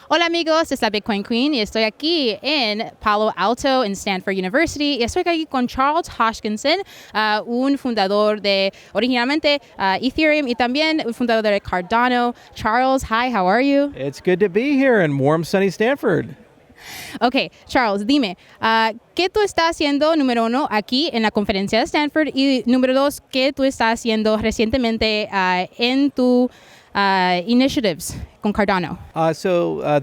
Hola amigos, es la Bitcoin Queen y estoy aquí en Palo Alto, en Stanford University. Y estoy aquí con Charles Hoskinson, un fundador de originalmente Ethereum y también un fundador de Cardano. Charles, hi, how are you? It's good to be here in warm, sunny Stanford. Ok, Charles, dime, ¿qué tú estás haciendo, número uno, aquí en la conferencia de Stanford? Y número dos, ¿qué tú estás haciendo recientemente en tu initiatives con Cardano?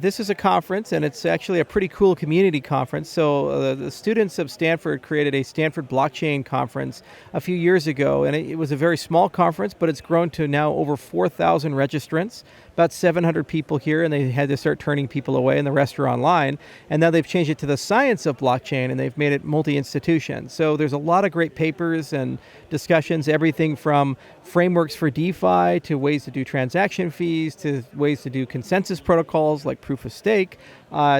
This is a conference, and it's actually a pretty cool community conference. So the students of Stanford created a Stanford Blockchain Conference a few years ago, and it was a very small conference, but it's grown to now over 4,000 registrants, about 700 people here, and they had to start turning people away, and the rest are online. And now they've changed it to the science of blockchain, and they've made it multi-institution. So there's a lot of great papers and discussions, everything from frameworks for DeFi to ways to do transaction fees to ways to do consensus protocols like proof of stake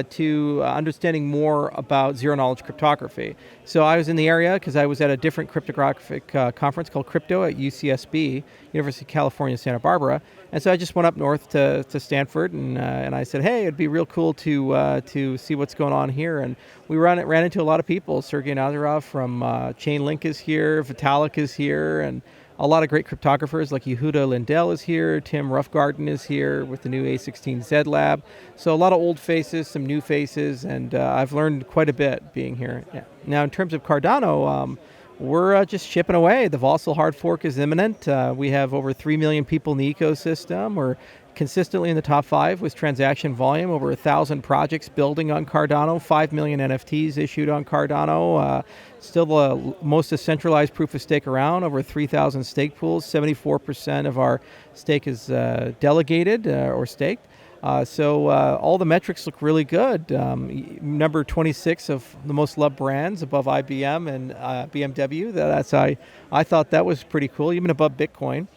to understanding more about zero-knowledge cryptography. So I was in the area because I was at a different cryptographic conference called Crypto at UCSB, University of California, Santa Barbara. And so I just went up north to Stanford and I said, hey, it'd be real cool to see what's going on here. And we ran into a lot of people. Sergey Nazarov from Chainlink is here, Vitalik is here, and a lot of great cryptographers like Yehuda Lindell is here, Tim Roughgarden is here with the new A16Z lab. So a lot of old faces, some new faces, and I've learned quite a bit being here. Yeah. Now in terms of Cardano, we're just chipping away. The Vossel hard fork is imminent. We have over 3 million people in the ecosystem. We're consistently in the top 5 with transaction volume, over 1,000 projects building on Cardano, 5 million NFTs issued on Cardano. Still the most decentralized proof of stake around, over 3,000 stake pools. 74% of our stake is delegated or staked. So all the metrics look really good. Number 26 of the most loved brands, above IBM and BMW. I thought that was pretty cool, even above Bitcoin.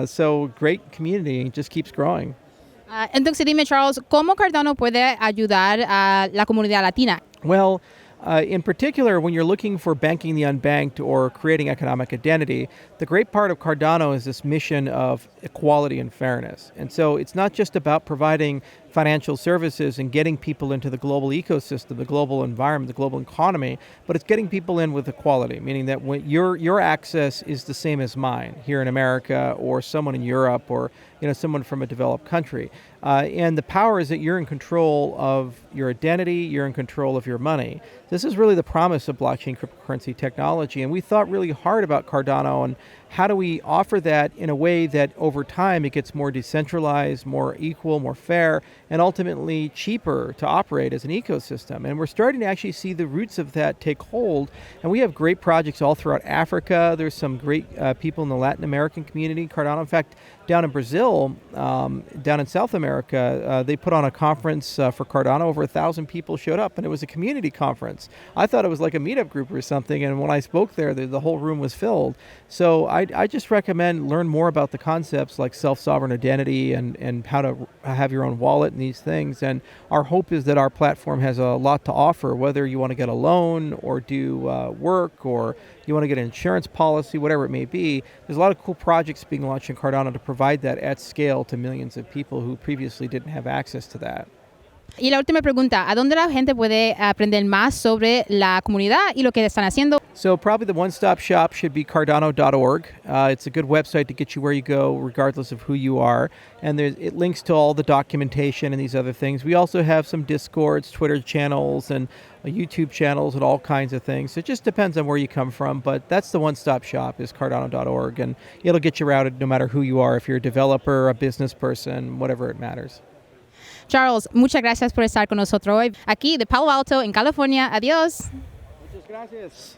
So great community, just keeps growing. Entonces dime, Charles, ¿cómo Cardano puede ayudar a la comunidad latina? Well, in particular, when you're looking for banking the unbanked or creating economic identity, the great part of Cardano is this mission of equality and fairness. And so it's not just about providing financial services and getting people into the global ecosystem, the global environment, the global economy, but it's getting people in with equality, meaning that when your access is the same as mine here in America or someone in Europe or someone from a developed country. And the power is that you're in control of your identity, you're in control of your money. This is really the promise of blockchain cryptocurrency technology, and we thought really hard about Cardano and how do we offer that in a way that over time it gets more decentralized, more equal, more fair, and ultimately cheaper to operate as an ecosystem. And we're starting to actually see the roots of that take hold. And we have great projects all throughout Africa. There's some great people in the Latin American community, Cardano. In fact, down in Brazil, down in South America, they put on a conference for Cardano. Over 1,000 people showed up, and it was a community conference. I thought it was like a meetup group or something, and when I spoke there, the whole room was filled. So I just recommend learn more about the concepts like self-sovereign identity and how to have your own wallet and these things. And our hope is that our platform has a lot to offer, whether you want to get a loan or do work or you want to get an insurance policy, whatever it may be. There's a lot of cool projects being launched in Cardano to provide that at scale to millions of people who previously didn't have access to that. Y la última pregunta, ¿a dónde la gente puede aprender más sobre la comunidad y lo que están haciendo? So probably the one-stop shop should be Cardano.org. It's a good website to get you where you go, regardless of who you are. And it links to all the documentation and these other things. We also have some Discords, Twitter channels, and YouTube channels and all kinds of things. So it just depends on where you come from, but that's the one-stop shop is Cardano.org. And it'll get you routed no matter who you are, if you're a developer, a business person, whatever it matters. Charles, muchas gracias por estar con nosotros hoy aquí de Palo Alto, en California. Adiós. Muchas gracias.